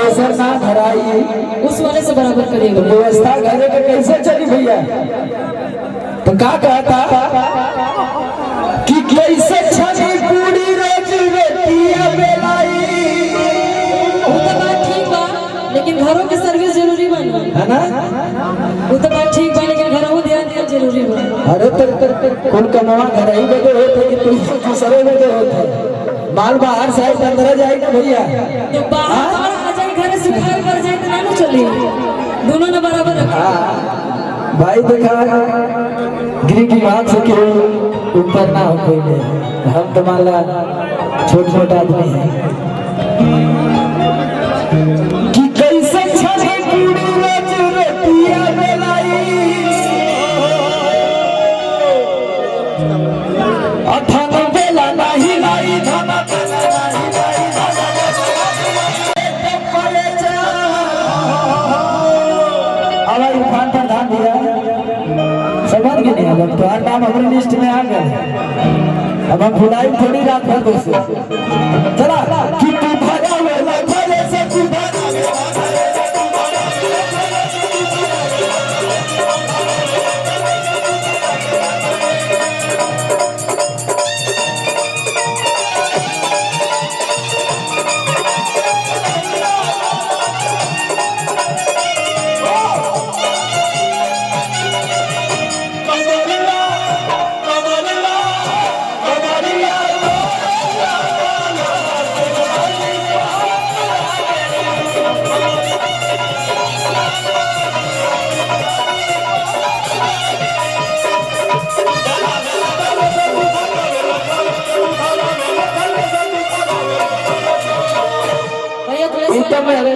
Pressure ना धराई उस वाले से बराबर करिएगा। व्यवस्था घरे के कैसे चली भैया? तो क्या कहता कि कैसे छनी पूरी रोजी रोटियां बेलाई। वो तो बात ठीक बा, लेकिन घरों के सर्विस जरूरी बा है ना? वो तो बात ठीक बा, लेकिन घरों ध्यान देना जरूरी बा। अरे तो कौन कमावा घर ही बदे होते कि तुम दूसरे बदे होते? माल बाहर साइड अंदर जाए ना भैया। तो बाहर आ जाए घर सुखाए कर जाए तो ना चली, दोनों ने बराबर रखा। भाई देखा गिरी की बात से क्यों ऊपर ना हो कोई नहीं। हम तो मान ला छोट छोट आदमी है कि कैसे छनी पूरी रोज रोटियां बेलाई। अथन बेला नहीं लाई धन हमारी उफान पर ध्यान दिया समझ गए नहीं। अब तुम्हारा नाम हमारे लिस्ट में आ गए। अब हम भुलाई थोड़ी रात भर को चला कि तू भागा वेला भले से तू भागा भैया थोड़े से